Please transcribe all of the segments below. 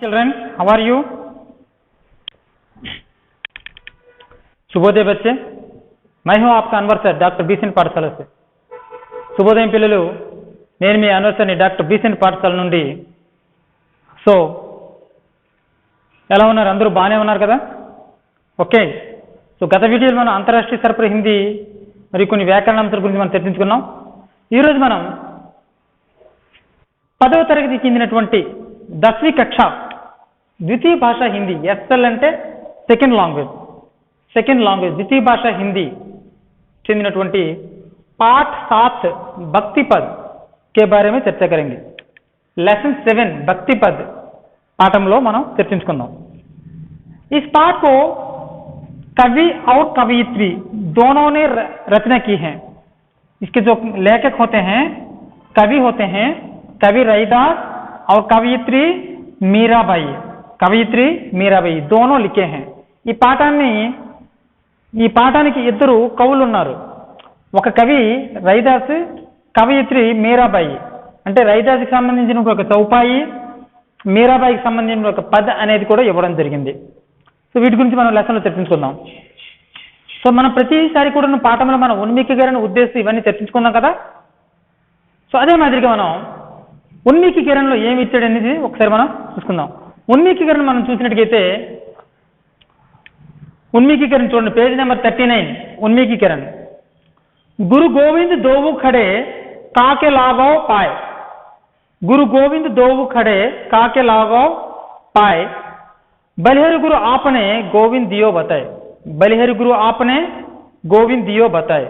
Children, how are you? శుభోదయ बच्चे, मैं हूं आपका अनवर सर डॉक्टर बीसेंट पाठशाला से। శుభోదయం పిల్లలు, నేను మీ అన్వర్ సార్ని డాక్టర్ బీసెంట్ పాఠశాల నుండి। సో ఎలా ఉన్నారు? అందరూ బాగానే ఉన్నారు కదా? ఓకే. సో గత వీడియోలో మనం అంతర్రాష్ట్రీయ సరఫరా హిందీ మరియు కొన్ని వ్యాకరణాంశాల గురించి మనం చర్చించుకున్నాం। ఈరోజు మనం 10వ తరగతికి చెందినటువంటి 10वीं కక్ష ద్వితీయ భాష హిందీ, ఎస్ఎల్ అంటే సెకండ్ లాంగ్వేజ్ ద్వితీయ భాష హిందీ చెందినటువంటి पाठ 7 भक्ति पद के बारे में चर्चा करेंगे। लेसन 7 भक्ति पद पाठंलो మనం చర్చించుకుందాం। इस पाठ को कवि और कवयित्री दोनों ने रचना की है। इसके जो लेखक होते हैं, कवि होते हैं, कवि रैदास और कवयित्री मीराबाई दोनों लिखे हैं। ఈ పాఠానికి ఇద్దరు కవులు ఉన్నారు। ఒక కవి రైదాస్, కవయిత్రి మీరాబాయి। అంటే రైదాస్కి సంబంధించిన ఒక చౌపాయి, మీరాబాయికి సంబంధించిన ఒక పద్ అనేది కూడా ఇవ్వడం జరిగింది। సో వీటి గురించి మనం లెసన్లో చర్చించుకుందాం। సో మనం ప్రతిసారి కూడా పాఠంలో మనం ఉన్మీకీకరణ, ఉద్దేశం ఇవన్నీ చర్చించుకున్నాం కదా। సో అదే మాదిరిగా మనం ఉన్మీకీకరణలో ఏమి ఇచ్చాడు అనేది ఒకసారి మనం చూసుకుందాం। ఉన్మీకీకరణ మనం చూసినట్టుగైతే उन्मीकीकरण चूँ पेज नंबर 39। उन्मीकीकरण गुरु गोविंद दोवु खड़े काके लागो पाए। गुरु गोविंद दोवु खड़े काके लागो पाए। बलिहरि गुरु आपने गोविंद दियो बताए। बलिहरि गुरु आपने गोविंद दियो बताए।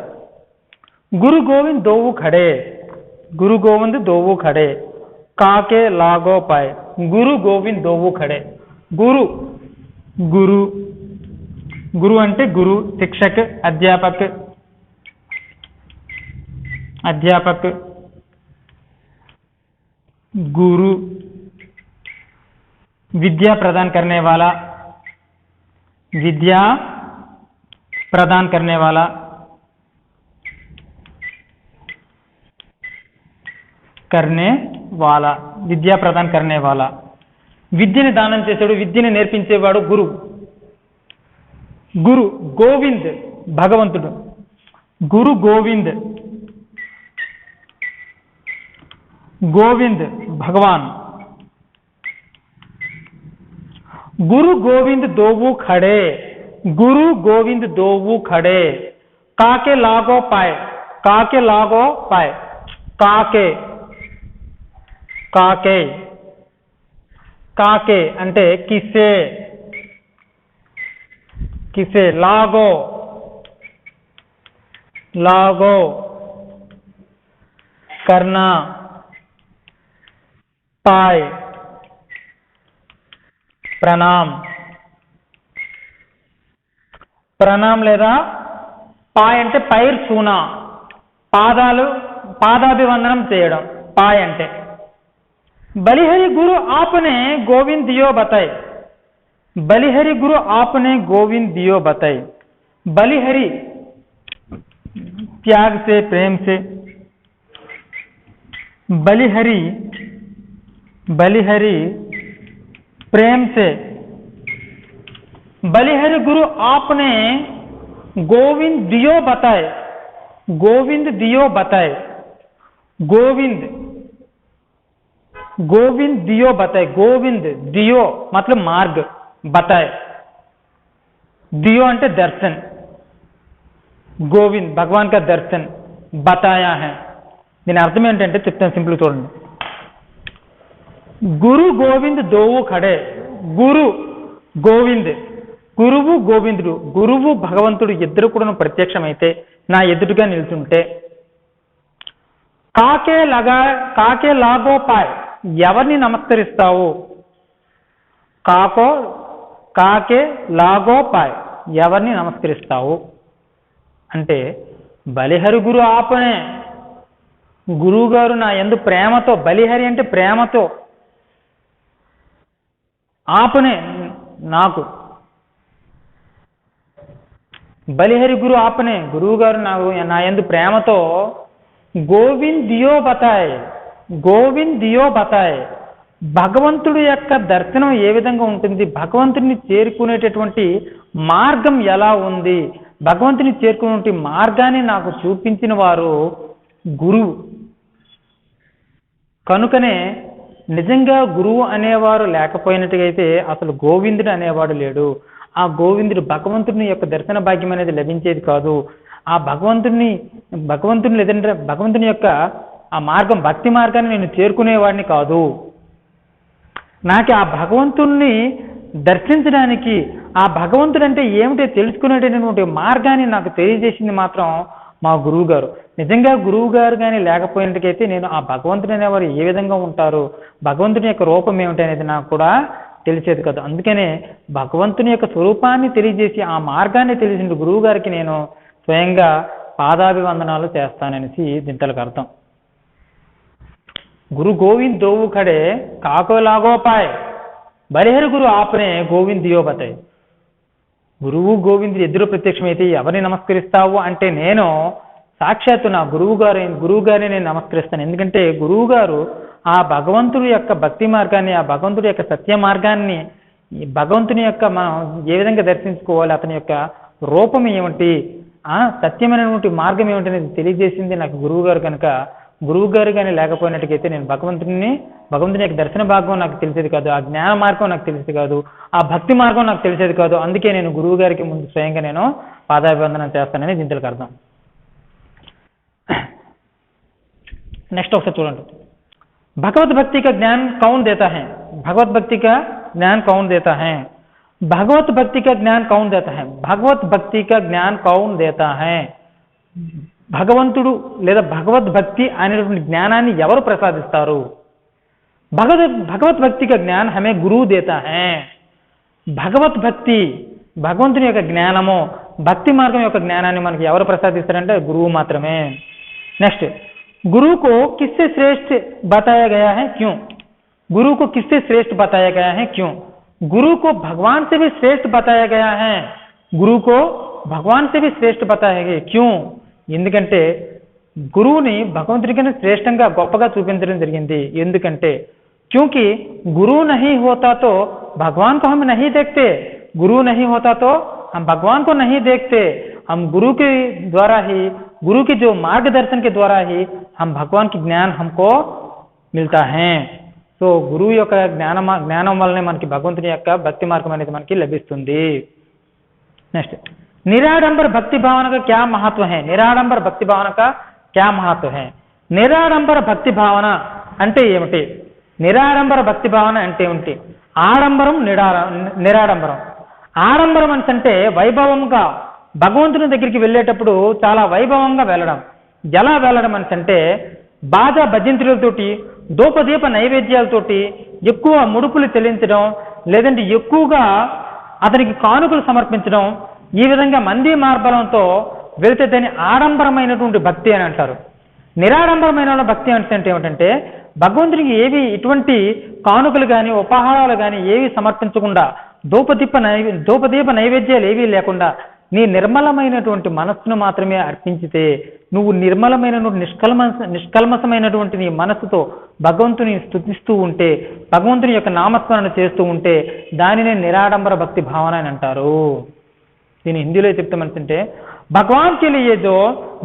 गुरु गोविंद दोवु खड़े काके लागो पाए। गुरु गोविंद दोवु खड़े। गुरु అంటే गुरु, शिक्षक, अध्यापक गुरु, विद्या प्रदान करने वाला विद्या प्रदान करने वाला విద్యని దానం చేసేవాడు, విద్యని నేర్పించేవాడు గురువు। गुरु गोविंद भगवंतुడు, गुरु गोविंद भगवान। गुरु गोविंद दोवु खड़े काके लागो पाए। काके అంటే किसे लागो करना, पाए प्रणाम లేదా పాయ్ అంటే పైర్ చూనా, పాదాభివందనం చేయడం పాయ్ అంటే। बलिहरि गुरु आपने गोविंद दियो बताए। बलिहरि गुरु आपने गोविंद दियो बताए। बलिहरि त्याग से, प्रेम से। बलिहरि प्रेम से। बलिहरि गुरु आपने गोविंद दियो बताए। गोविंद दियो मतलब मार्ग, बताए। दियो అంటే दर्शन, गोविंद भगवान का दर्शन बताया है। దీని అర్థం ఏంటంటే చెప్తాను, సింపుల్ చూడండి। గురు గోవింద్ దోవు ఖడే, గురు గోవింద్, గురువు గోవిందుడు, గురువు భగవంతుడు ఇద్దరు కూడా ప్రత్యక్షమైతే, నా ఎదురుగా నిల్చుంటే, కాకే లాగో పాయ్, ఎవరిని నమస్కరిస్తావు? కాకే లాగో పాయ్, ఎవరిని నమస్కరిస్తావు అంటే, బలిహరి గురు ఆపనే, గురువు గారు నా యందు ప్రేమతో, బలిహరి అంటే ప్రేమతో, ఆపనే నాకు, బలిహరి గురు ఆపనే గురువు గారు నా యందు ప్రేమతో गोविंद दियो बताए భగవంతుడి యొక్క దర్శనం ఏ విధంగా ఉంటుంది, భగవంతుడిని చేరుకునేటటువంటి మార్గం ఎలా ఉంది, భగవంతుని చేరుకునే మార్గాన్ని నాకు చూపించిన వారు గురువు. కనుకనే నిజంగా గురువు అనేవారు లేకపోయినట్టుగైతే అసలు గోవిందుడు అనేవాడు లేడు. ఆ గోవిందుడు భగవంతుని యొక్క దర్శన భాగ్యం అనేది లభించేది కాదు. ఆ భగవంతుని లేదంటే భగవంతుని యొక్క ఆ మార్గం, భక్తి మార్గాన్ని నేను చేరుకునేవాడిని కాదు. నాకు ఆ భగవంతుణ్ణి దర్శించడానికి, ఆ భగవంతుడు అంటే ఏమిటో తెలుసుకునేటటువంటి మార్గాన్ని నాకు తెలియజేసింది మాత్రం మా గురువు గారు. నిజంగా గురువు గారు కానీ లేకపోయినట్టుకైతే నేను ఆ భగవంతుడు అనేవారు ఏ విధంగా ఉంటారు, భగవంతుని యొక్క రూపం ఏమిటి అనేది నాకు కూడా తెలిసేది కాదు. అందుకనే భగవంతుని యొక్క స్వరూపాన్ని తెలియజేసి ఆ మార్గాన్ని తెలిసిన గురువు గారికి నేను స్వయంగా పాదాభివందనాలు చేస్తాననేసి దీంట్లోకి అర్థం. గురు గోవింద్ దోవు ఖడే కాకో లాగో పాయ్ బరేహరు గురు ఆపనే గోవింద్ దియో బతాయ్. గురువు గోవిందుడు ఎదురు ప్రత్యక్షమైతే ఎవరిని నమస్కరిస్తావు అంటే నేను సాక్షాత్తు నా గురువు గారిని నేను నమస్కరిస్తాను. ఎందుకంటే గురువు గారు ఆ భగవంతుడి యొక్క భక్తి మార్గాన్ని, ఆ భగవంతుడి యొక్క సత్య మార్గాన్ని, భగవంతుని యొక్క మనం ఏ విధంగా దర్శించుకోవాలి, అతని యొక్క రూపం ఏమిటి, ఆ సత్యమైనటువంటి మార్గం ఏమిటి అనేది తెలియజేసింది నాకు గురువు గారు. కనుక గురువు గారు కానీ లేకపోయినట్టుకైతే నేను భగవంతుని యొక్క దర్శన భాగం నాకు తెలిసేది కాదు, ఆ జ్ఞాన మార్గం నాకు తెలిసేది కాదు, ఆ భక్తి మార్గం నాకు తెలిసేది కాదు. అందుకే నేను గురువు గారికి ముందు స్వయంగా నేను పాదాభివందనం చేస్తానని దీంట్లోకి అర్థం. నెక్స్ట్ ఒకసారి చూడండి. भगवत भक्ति का ज्ञान कौन देता है, भगवत भक्ति का ज्ञान कौन देता है, भगवत भक्ति का ज्ञान कौन देता है, भगवत भक्ति का ज्ञान कौन देता है. భగవంతుడు లేదా భగవద్భక్తి అనేటువంటి జ్ఞానాన్ని ఎవరు ప్రసాదిస్తారు? భగవద్భక్తి కా జ్ఞాన్ హమే గురువు దేతా హై. భగవద్భక్తి, భగవంతుని యొక్క జ్ఞానము, భక్తి మార్గం యొక్క జ్ఞానాన్ని మనకి ఎవరు ప్రసాదిస్తారంటే గురువు మాత్రమే. నెక్స్ట్, गुरु को किससे श्रेष्ठ बताया गया है, क्यों? गुरु को किससे श्रेष्ठ बताया गया है, क्यों? गुरु को भगवान से भी श्रेष्ठ बताया गया है. गुरु को भगवान से भी श्रेष्ठ बताया गया, क्यों? ఎందుకంటే గురువుని భగవంతుడి కన్నా శ్రేష్టంగా గొప్పగా చూపించడం జరిగింది. ఎందుకంటే क्योंकि गुरु नहीं होता तो भगवान को हम नहीं देखते, गुरु नहीं होता तो हम भगवान को नहीं देखते. हम गुरु के द्वारा ही, गुरु के जो मार्गदर्शन के द्वारा ही हम भगवान की ज्ञान हमको मिलता है. సో గురువు యొక్క జ్ఞానం వల్లనే మనకి భగవంతుని యొక్క భక్తి మార్గం అనేది మనకి లభిస్తుంది. నెక్స్ట్, निराडंबर भक्ति भावना का क्या महत्व है, निराडंबर भक्ति भावना का क्या महत्व है. నిరాడంబర భక్తి భావన అంటే ఏమిటి, నిరాడంబర భక్తి భావన అంటే ఏమిటి? ఆడంబరం, నిరాడంబరం. ఆడంబరం అంటే వైభవంగా భగవంతుని దగ్గరికి వెళ్ళేటప్పుడు చాలా వైభవంగా వెళ్ళడం. ఎలా వెళ్ళడం అంటే బాజా భజంత్రులతోటి, దూపదీప నైవేద్యాలతోటి ఎక్కువ ముడుపులు చెల్లించడం, లేదంటే ఎక్కువగా అతనికి కానుకలు సమర్పించడం, ఈ విధంగా మంది మార్బలంతో వెళితే దాన్ని ఆడంబరమైనటువంటి భక్తి అని అంటారు. నిరాడంబరమైన భక్తి అంటే ఏమిటంటే భగవంతునికి ఏవి ఇటువంటి కానుకలు కానీ ఉపహారాలు కానీ ఏవి సమర్పించకుండా, ధూపదీప నైవేద్యాలు ఏవీ లేకుండా నీ నిర్మలమైనటువంటి మనస్సును మాత్రమే అర్పించితే, నువ్వు నిర్మలమైనటువంటి నిష్కల్మసమైనటువంటి నీ మనస్సుతో భగవంతుని స్తుతిస్తూ ఉంటే, భగవంతుని యొక్క నామస్మరణ చేస్తూ ఉంటే దానినే నిరాడంబర భక్తి భావన అని అంటారు. దీని హిందీలో చెప్తామంటే भगवान के लिए जो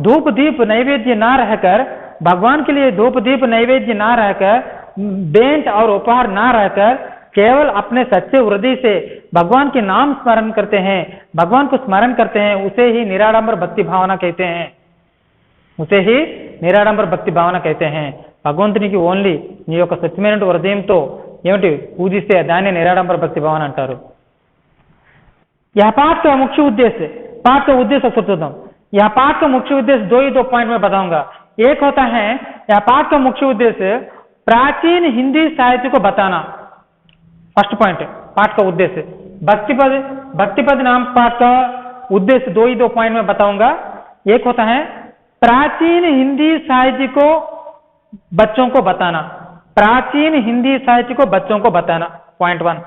धूप दीप नैवेद्य ना रहकर, भगवान के लिए धूप दीप नैवेद्य ना रहकर, बेंट और उपहार ना रहकर केवल अपने सच्चे हृदय से भगवान के नाम स्मरण करते हैं, भगवान को स्मरण करते हैं, उसे ही निराडंबर भक्ति भावना कहते हैं, उसे ही निराडंबर भक्ति भावना कहते हैं. భగవంతునికి ఓన్లీ నీ యొక్క స్వచ్ఛమైన హృదయంతో ఏమిటి పూజిస్తే దాన్ని నిరాడంబర భక్తి భావన అంటారు. यह पाठ का मुख्य उद्देश्य, पाठ का उद्देश्य सोचो. यह पाठ का मुख्य उद्देश्य दो ही पॉइंट में बताऊंगा. एक होता है यह पाठ का मुख्य उद्देश्य प्राचीन हिंदी साहित्य को बताना. फर्स्ट पॉइंट पाठ का उद्देश्य भक्तिपद नाम पाठ का उद्देश्य दो ही पॉइंट में बताऊंगा. एक होता है प्राचीन हिंदी साहित्य को बच्चों को बताना, प्राचीन हिंदी साहित्य को बच्चों को बताना, पॉइंट 1.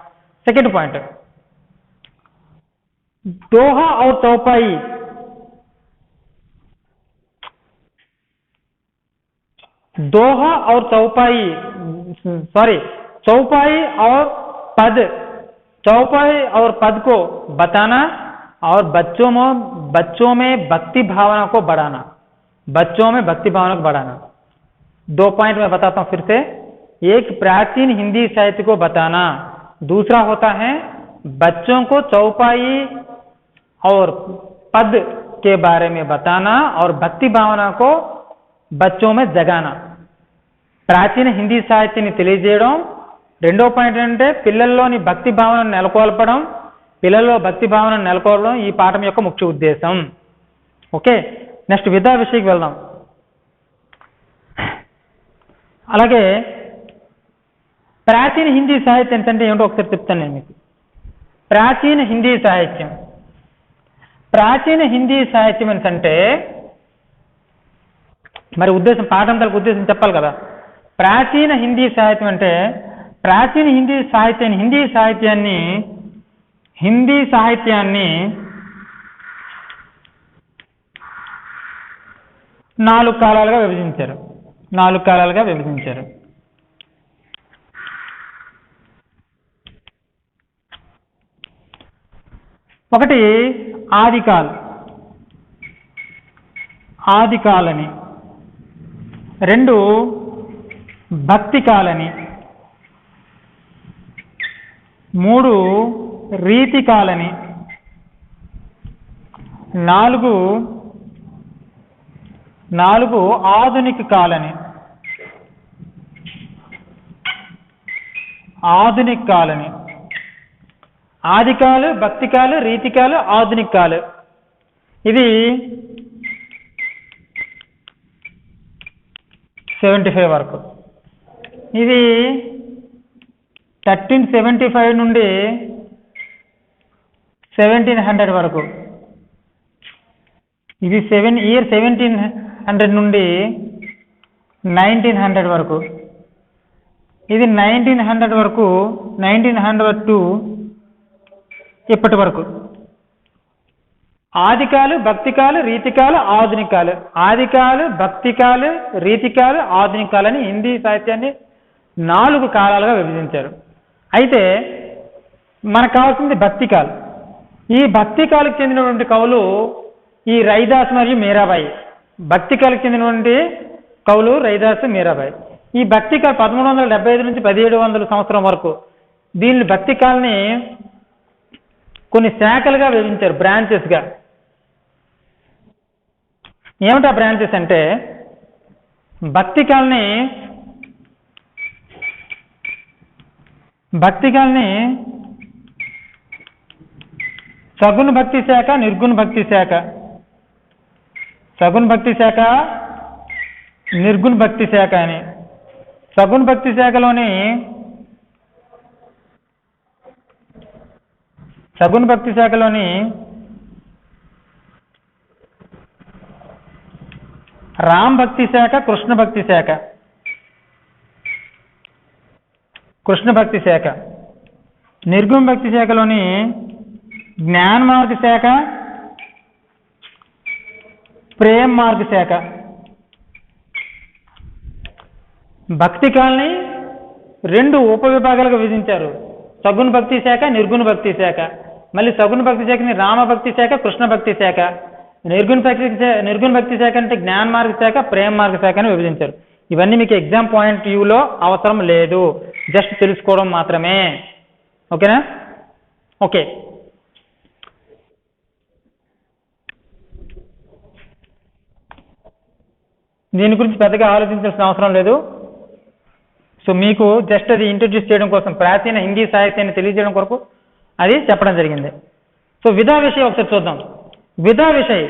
सेकेंड पॉइंट, दोहा और चौपाई, दोहा और चौपाई, सॉरी चौपाई और पद, चौपाई और पद को बताना और बच्चों में भक्ति भावना को बढ़ाना, बच्चों में भक्ति भावना को बढ़ाना। 2 पॉइंट मैं बताता हूं फिर से। एक प्राचीन हिंदी साहित्य को बताना, दूसरा होता है बच्चों को चौपाई और पद के बारे में बताना और भक्ति भावना को बच्चों में जगाना। ప్రాచీన హిందీ సాహిత్యాన్ని తెలియజేయడం, రెండో పాయింట్ ఏంటంటే పిల్లల్లోని భక్తి భావనను నెలకొల్పడం, పిల్లల్లో భక్తి భావనను నెలకొల్పడం ఈ పాఠం యొక్క ముఖ్య ఉద్దేశం. ఓకే, నెక్స్ట్ విద్యా విషయకి వెళ్దాం. అలాగే ప్రాచీన హిందీ సాహిత్యం అంటే ఏమిటో ఒకసారి చెప్తాను నేను మీకు. ప్రాచీన హిందీ సాహిత్యం, ప్రాచీన హిందీ సాహిత్యం అంటే మరి ఉద్దేశం, పాఠం తలకు ఉద్దేశం చెప్పాలి కదా. ప్రాచీన హిందీ సాహిత్యం అంటే ప్రాచీన హిందీ సాహిత్యాన్ని 4 కాలాలుగా విభజించారు. 4 కాలాలుగా విభజించారు. ఒకటి ఆదికాలని, 2 భక్తి కాలని, 3 రీతి కాలని, 4 ఆధునిక కాలని. ఆదికాలు, భక్తికాలు, రీతికాలు, ఆధునికాలు. ఇది 75 వరకు. ఇది 1375 నుండి 1700 వరకు. ఇది 1700 నుండి 1900 వరకు. ఇది 1900 వరకు, 1900 టు ఇప్పటి వరకు. ఆదికాలు, భక్తికాలు, రీతికాలు, ఆధునికాలు. ఆదికాలు, భక్తికాలు, రీతికాలు, ఆధునికాలని హిందీ సాహిత్యాన్ని 4 కాలాలుగా విభజించారు. అయితే మనకు కావాల్సింది భక్తికాలు. ఈ భక్తికాలకు చెందినటువంటి కవులు ఈ రైదాస్ మరియు మీరాబాయి. భక్తికాలకు చెందినటువంటి కవులు రైదాస్, మీరాబాయి. ఈ భక్తికాలు 1375 నుంచి 1700 సంవత్సరం వరకు దీన్ని భక్తికాలని కొన్ని శాఖలుగా విభజించారు, బ్రాంచెస్గా. ఏమిటా బ్రాంచెస్ అంటే భక్తికాలని సగుణ భక్తి శాఖ, నిర్గుణ భక్తి శాఖ. సగుణ భక్తి శాఖ, నిర్గుణ భక్తి శాఖ అని. సగుణ భక్తి శాఖలోని రామ్ భక్తి శాఖ, కృష్ణ భక్తి శాఖ. నిర్గుణ భక్తి శాఖలోని జ్ఞాన మార్గ శాఖ, ప్రేమ మార్గ శాఖ. భక్తికాలని 2 ఉపవిభాగాలుగా విభజించారు, సగుణ భక్తి శాఖ, నిర్గుణ భక్తి శాఖ. మళ్ళీ సగుణ భక్తి శాఖని రామభక్తి శాఖ, కృష్ణ భక్తి శాఖ. నిర్గుణ భక్తి శాఖ అంటే జ్ఞాన మార్గ శాఖ, ప్రేమ మార్గ శాఖ అని విభజించారు. ఇవన్నీ మీకు ఎగ్జామ్ పాయింట్ వ్యూలో అవసరం లేదు, జస్ట్ తెలుసుకోవడం మాత్రమే. ఓకేనా? ఓకే, దీని గురించి పెద్దగా ఆలోచించాల్సిన అవసరం లేదు. సో మీకు జస్ట్ అది ఇంట్రడ్యూస్ చేయడం కోసం, ప్రాచీన హిందీ సాహిత్యాన్ని తెలియజేయడం కొరకు అది చెప్పడం జరిగింది. సో विधा विषय ఒకసారి చూద్దాం. विधा विषय,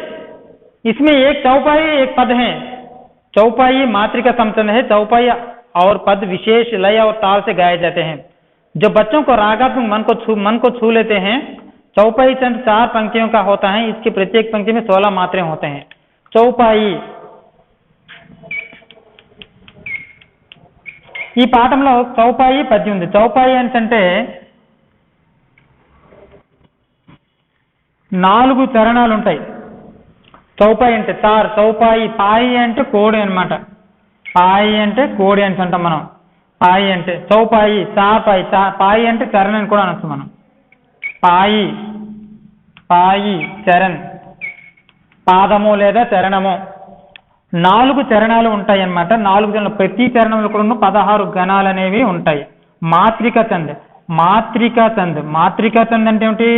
इसमें एक चौपाई एक पद है. चौपाई मातृका समचंद है. चौपाई और पद विशेष लय और ताल से गाए जाते हैं जो बच्चों को रागात्मक मन को छू लेते हैं. चौपाई चंद 4 पंक्तियों का होता है. इसके प्रत्येक पंक्ति में 16 मात्रे होते हैं. चौपाई, ఈ పాఠంలో చౌపాయి పద్యం ఉంది. చౌపాయి అంటే 4 చరణాలు ఉంటాయి. చౌపాయి అంటే తార్, చౌపాయి. పాయి అంటే కోడి అనమాట. పాయి అంటే కోడి అని అంటాం మనం. పాయి అంటే చౌపాయి, చాపాయి, పాయి అంటే చరణ్ అని కూడా అనొచ్చు మనం. పాయి, పాయి చరణ్, పాదము లేదా చరణము. 4 చరణాలు ఉంటాయి అన్నమాట. 4 చరణాలు, ప్రతి చరణంలో కూడా 16 గణాలు అనేవి ఉంటాయి. మాత్రికా చంద్, మాత్రికా చంద్, మాత్రికా చంద్ అంటే ఏమిటి?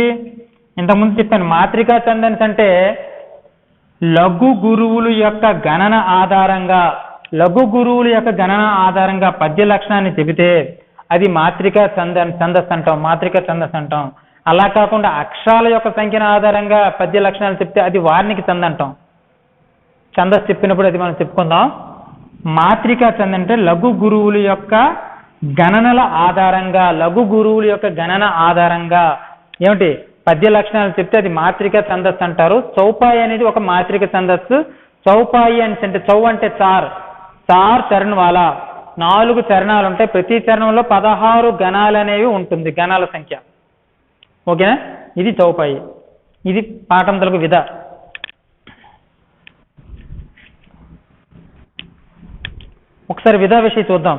ఇంతకుముందు చెప్పాను. మాత్రికా చందన్స్ అంటే లఘు గురువుల యొక్క గణన ఆధారంగా, లఘు గురువుల యొక్క గణన ఆధారంగా పద్య లక్షణాన్ని చెబితే అది మాత్రికా ఛందస్సు అంటాం, మాత్రికా ఛందస్సు అంటాం. అలా కాకుండా అక్షరాల యొక్క సంఖ్యను ఆధారంగా పద్య లక్షణాలు చెప్తే అది వార్ణిక ఛంద్ అంటాం. ఛందస్సు చెప్పినప్పుడు అది మనం చెప్పుకుందాం. మాత్రికా ఛంద్ అంటే లఘు గురువుల యొక్క గణనల ఆధారంగా, లఘు గురువుల యొక్క గణన ఆధారంగా ఏమిటి పద్య లక్షణాలు చెప్తే అది మాత్రికా ఛందస్సు అంటారు. చౌపాయి అనేది ఒక మాత్రిక ఛందస్సు. చౌపాయి అంటే చౌ అంటే చార్, చార్ చరణ్ వాలా, 4 చరణాలు ఉంటాయి. ప్రతి చరణంలో 16 గణాలు అనేవి ఉంటుంది, గణాల సంఖ్య. ఓకేనా? ఇది చౌపాయి. ఇది పాఠం తెలుగు విధ. ఒకసారి విధా విషయం చూద్దాం.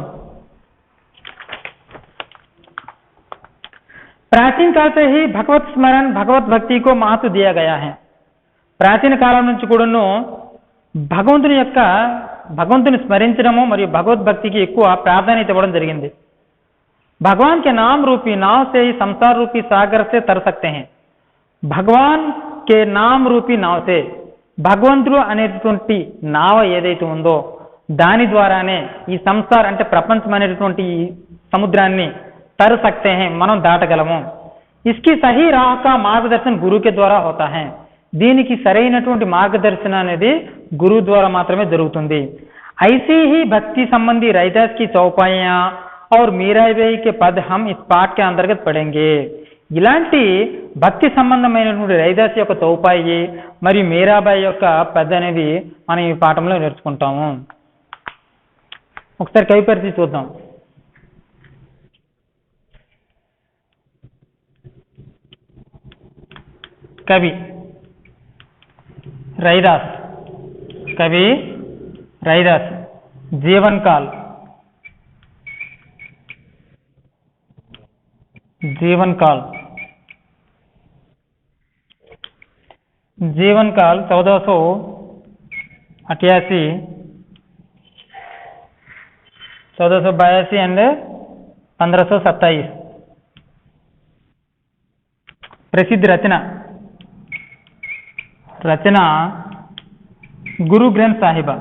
प्राचीन काल से ही भगवत स्मरण भगवत भक्ति को महत्व दिया गया है. ప్రాచీన కాలం నుంచి కూడాను భగవంతుని స్మరించడము మరియు భగవద్భక్తికి ఎక్కువ ప్రాధాన్యత ఇవ్వడం జరిగింది. भगवान के नाम रूपी नाव से ही संसार रूपी सागर से तर सकते हैं. भगवान के नाम रूपी नाव से, భగవంతుడు అనేటటువంటి నావ ఏదైతే ఉందో దాని ద్వారానే ఈ సంసార్ అంటే ప్రపంచం అనేటటువంటి సముద్రాన్ని तर सकते हैं, మనం దాటగలము. इसकी सही राह का मार्गदर्शन गुरु के द्वारा होता है. దీనికి సరైనటువంటి మార్గదర్శనం అనేది గురువు ద్వారా మాత్రమే జరుగుతుంది. ऐसी ही भक्ति संबंधी रैदास की चौपाइयां और मीराबाई के पद हम इस पाठ के अंतर्गत पढ़ेंगे. ఇలాంటి భక్తి సంబంధమైనటువంటి రైదాస్ యొక్క చౌపాయి మరియు మీరాబాయి యొక్క పద్ అనేది మనం ఈ పాఠంలో నేర్చుకుంటాము. ఒకసారి కవి పరిస్థితి చూద్దాం. कवि रैदास, कवि रैदास, जीवन काल, जीवन काल, जीवन काल 1488, 1482 एंड 1527. प्रसिद्ध रचना, रचना गुरु ग्रंथ साहिबा,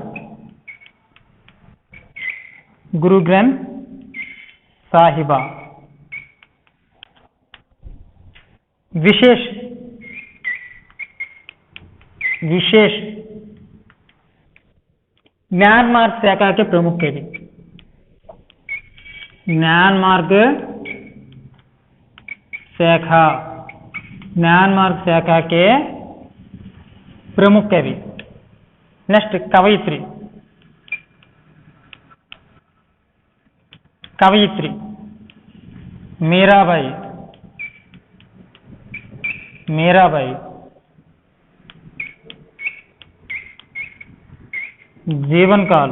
गुरु ग्रंथ साहिबा. विशेष, विशेष ज्ञान मार्ग शाखा के प्रमुख कवि, ज्ञान मार्ग शाखा, ज्ञान मार्ग शाखा के प्रमुख कवि. नेक्स्ट कवयित्री, कवयित्री मीराबाई, मीराबाई. जीवन काल,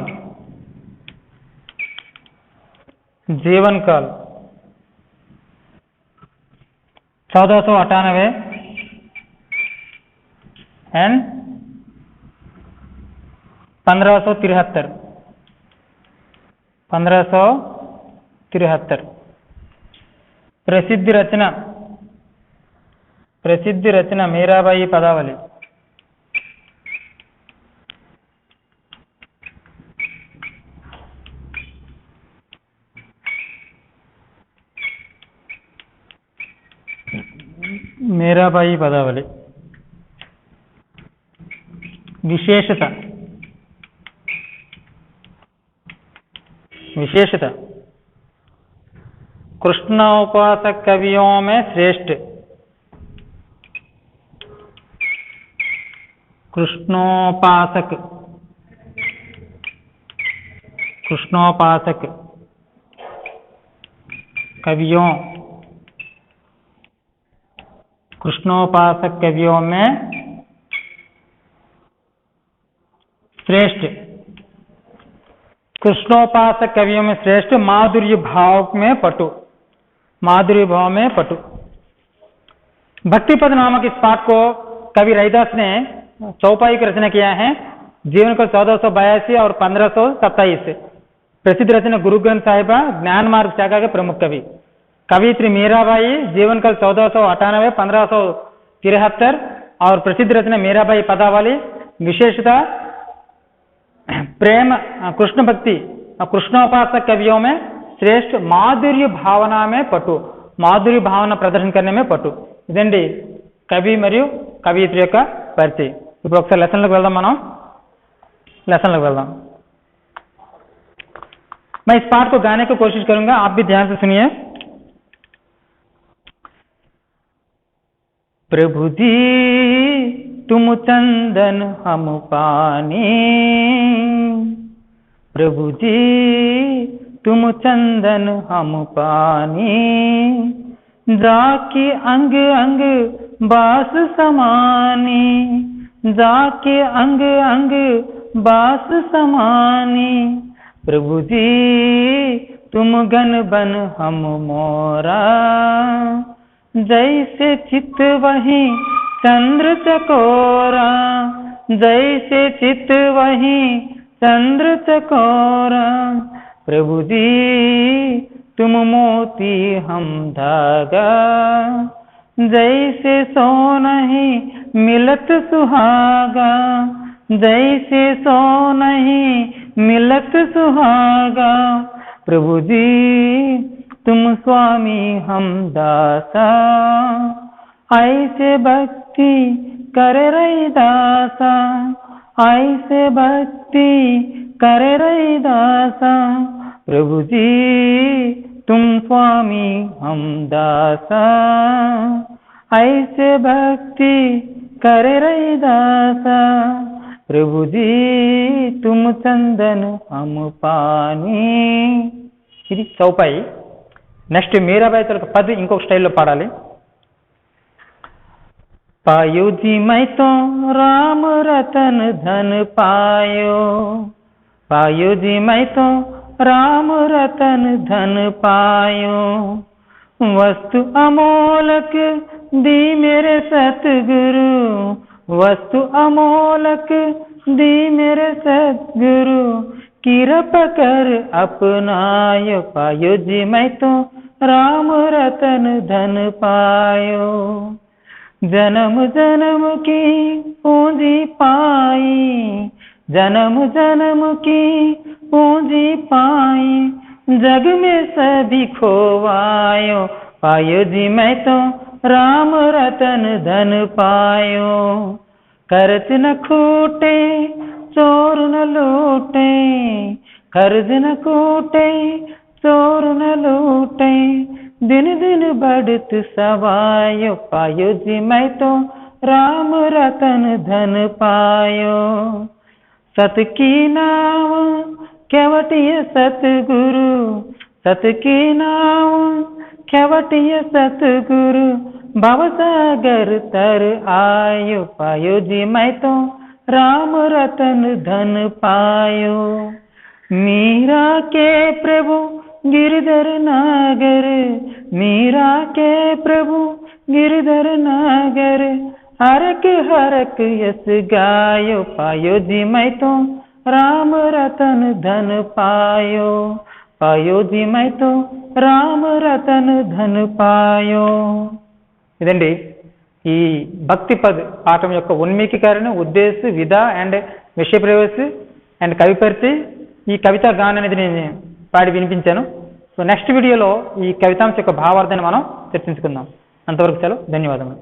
जीवन काल 1498 एंड 1573, 1573. प्रसिद्ध रचना, प्रसिद्ध रचना मीराबाई पदावली, मीराबाई पदावली. विशेषता, विशेषता कृष्णोपासक कवियों में श्रेष्ठ, कृष्णोपासक, कृष्णोपासक कवियों, कृष्णोपासक कवियों में श्रेष्ठ कृष्णोपासक कवियों में श्रेष्ठ, माधुर्य भाव में पटु, माधुर्य भाव में पटु। भक्तिपद नामक इस पाठ को कवि रैदास ने चौपाई की रचना किया है। जीवन काल 1482 और 1527। प्रसिद्ध रचना गुरु ग्रंथ साहिबा ज्ञान मार्ग शाखा के प्रमुख कवि। कवियत्री मीराबाई, जीवन काल 1498 1573 और प्रसिद्ध रचना मीराबाई पदावली। विशेषता प्रेम, कृष्ण भक्ति, कृष्णोपासक कवियों में श्रेष्ठ, माधुर्य भावना में पटु, माधुर्य भावना प्रदर्शन करने में पटु। ఇదండి కవి మరియు కవియత్రి యొక్క పరిచయం. ఇప్పుడు ఒకసారి లెసన్లకు వెళ్దాం. మనం లెసన్లకు వెళ్దాం. मैं इस पाठ को गाने की कोशिश करूंगा, आप भी ध्यान से सुनिए. प्रभु जी तुम चंदन हम पानी, प्रभु जी तुम चंदन हम पानी, जाके अंग अंग बास समानी, जाके अंग अंग बास समानी. प्रभु जी तुम घन बन हम मोरा, जैसे चित वही चंद्र चकोरा, जैसे चित वही चंद्र चकोरा. प्रभु जी तुम मोती हम धागा, जैसे सो नहीं मिलत सुहागा, जैसे सो नहीं मिलत सुहागा. प्रभु जी तुम स्वामी हम दासा, ऐसे भक्ति कर रही दासा, ऐसे भक्ति कर रही दासा. प्रभु जी तुम स्वामी हम दासा, ऐसे भक्ति कर रही दासा. प्रभु जी तुम चंदन हम पानी. ఇది చౌపాయి. నెక్స్ట్ మీరాబాయి తరపు పది ఇంకొక స్టైల్లో పాడాలి. पायो जी मैं तो राम रतन धन पायो, पायो जी मैं तो राम रतन धन पायो, वस्तु अमोलक दी मेरे सतगुरु, वस्तु अमोलक दी मेरे सतगुरु, कृपा कर अपनायो. पायो जी मैं तो राम रतन धन पायो, जन्म जन्म की पूंजी पाई, जन्म जन्म की पूंजी पाई, जग में सभी खोवायो. पायो जी मैं तो राम रतन धन पायो, कर्ज न खूटे चोर न लूटे, कर्ज न खूटे चोर न लूटे, दिन दिन बढ़त सवायो. पायो जी मैं तो राम रतन धन पायो, सत की नाव केवटिय सतगुरु, सत की नाव केवटिय सतगुरु, भवसागर तर आयो. पायो जी मैं तो राम रतन धन पायो. मीरा के प्रभु गिरधर नागर, मीरा के प्रभु गिरधर नागर, हरक हरक यस गायो. पायो जी मैं तो राम रतन धन पायो, पायो जी मैं तो राम रतन धन पायो. ఇదండి ఈ భక్తి పద్ పాఠం యొక్క ఉన్మీకీకరణ, ఉద్దేశ, విధ అండ్ విషయ ప్రవేశ అండ్ కవి పరిచయం. ఈ కవితా గానం అనేది నేను పాడి వినిపించాను. సో నెక్స్ట్ వీడియోలో ఈ కవితాంశ యొక్క భావార్థాన్ని మనం చర్చించుకుందాం. అంతవరకు సెలవు. ధన్యవాదములు.